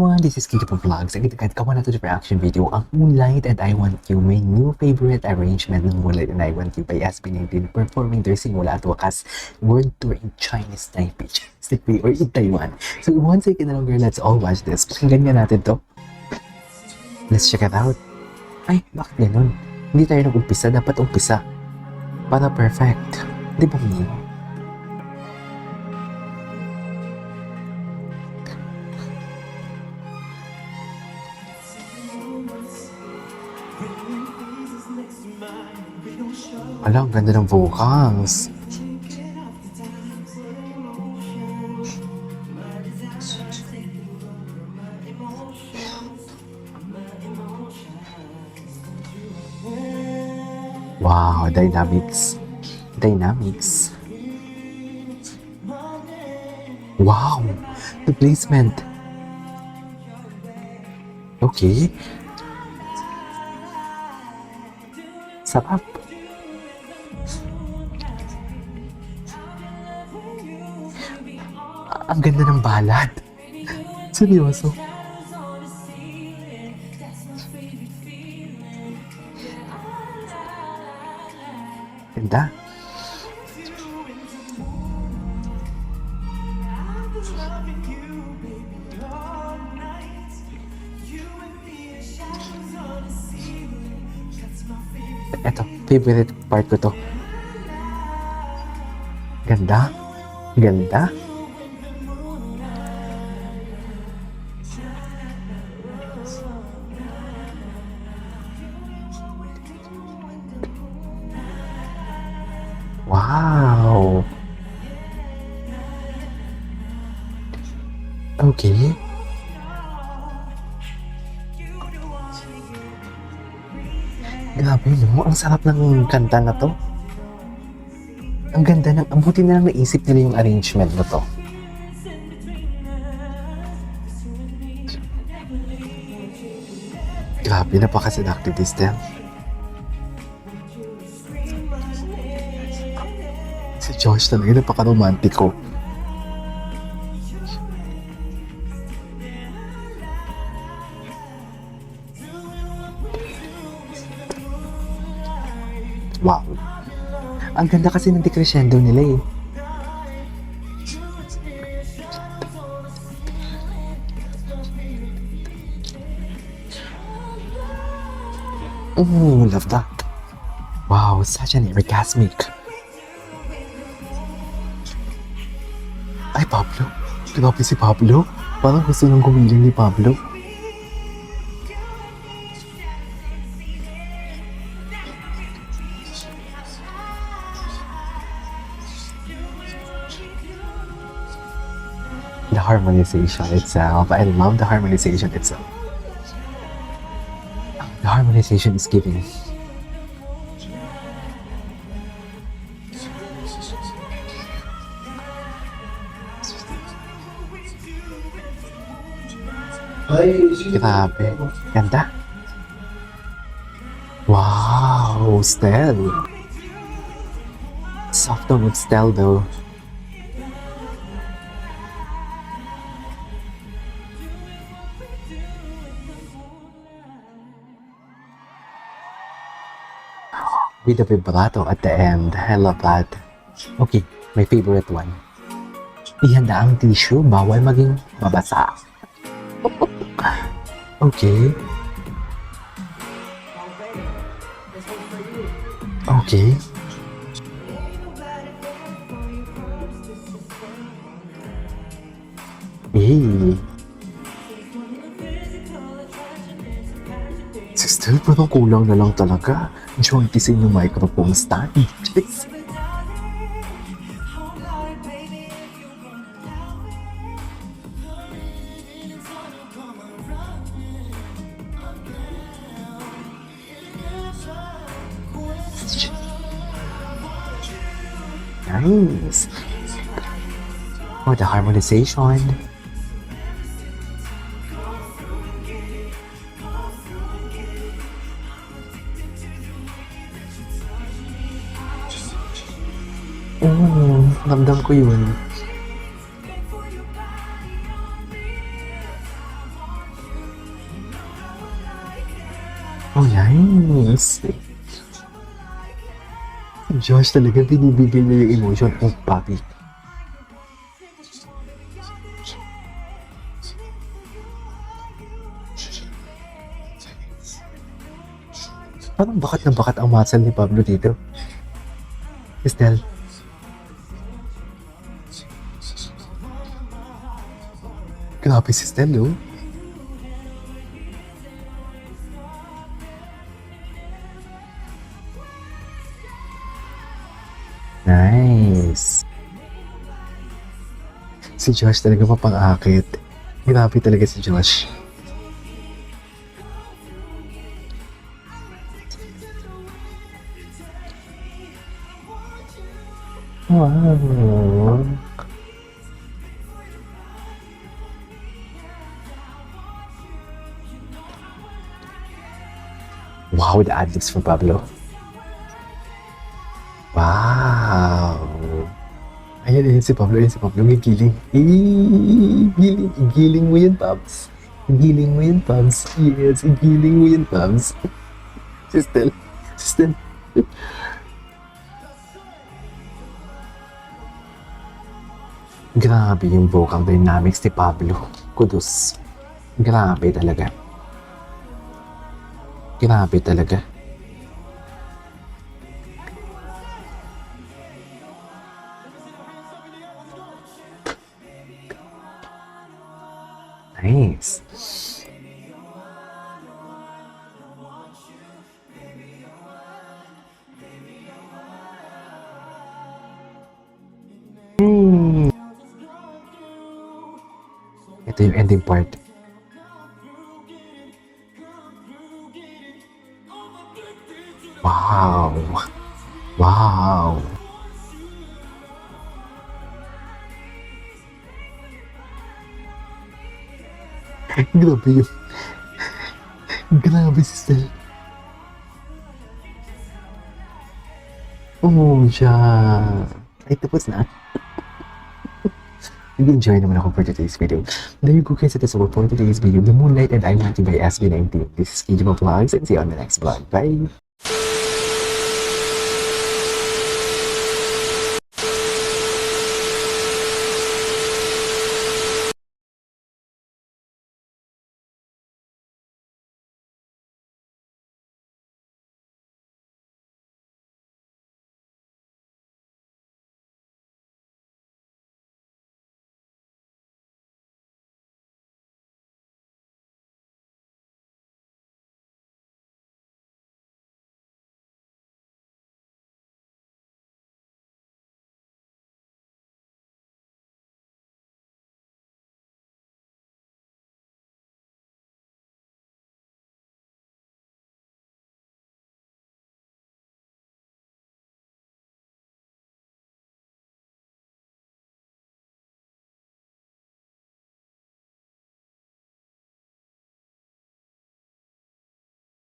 everyone, this is Kiko from Vlogs. Agad-agad ka na to the reaction video ang Moonlight and I Want You, my new favorite arrangement ng Moonlight and I Want You by SB19 performing their simula at wakas world tour in Chinese Taipei or in Taiwan. So one second na longer, let's all watch this. Pakinggan nga natin to. Let's check it out. Ay, bakit ganun? Hindi tayo nag-umpisa, dapat umpisa. Para perfect. Di ba mo? Ala, ang ganda ng vocals. Wow, dynamics. Dynamics. Wow, the placement. Okay. Sarap. Ang ganda ng ballad. Seryoso. Ganda. Eto, favorite part ko to. Ganda. Ganda. Wow. Okay. Grabe no, ang sarap ng kanta na to. Ang ganda ng, ang buti na lang naisip nila yung arrangement na to. Grabe, napaka-seductive this time. Si Josh talaga napaka-romantiko. Wow. Ang ganda kasi ng decrescendo nila eh. Love that. Wow, such an orgasmic. Ay, Pablo. Grabe si Pablo. Parang gusto nang gumiling ni Pablo. The harmonization itself. I love the harmonization itself. The harmonization is giving. Grabe. Ganda. Wow, Stell. Soft tone with Stell though. With the vibrato at the end. I love that. Okay, my favorite one. Ihanda ang tissue, bawal maging mabasa. Okay. Okay. Hey. Sister, parang kulang na lang talaga. Jointy sa inyong microphone stand. Jeez. Nice. Oh, the harmonization. Ramdam ko yun. Nice! Josh talaga binibigay niya yung emotion of Bobby. Parang bakat na bakat ang muscle ni Pablo dito. Estelle. Grabe si Estelle, oh. Nice. Si Josh talaga mapang-akit. Grabe talaga si Josh. Wow. Wow, the ad-libs from Pablo. Wow. Ayan si Pablo, gigiling. Igiling mo yan, Pabs. Igiling mo yan, Pabs. Yes, igiling mo yan, Pabs. Sistel. Grabe yung vocal dynamics ni Pablo. Kudos. Grabe talaga. Grabe talaga. Nice. Ito yung ending part. Wow. Wow. Grabe yun. Grabe si Stel. Oh, siya. Ay, tapos na. Nag-enjoy naman ako for today's video. There you go guys, it is all for today's video. The Moonlight and I Want You by SB19. This is KJ Vlogs and see you on the next vlog. Bye!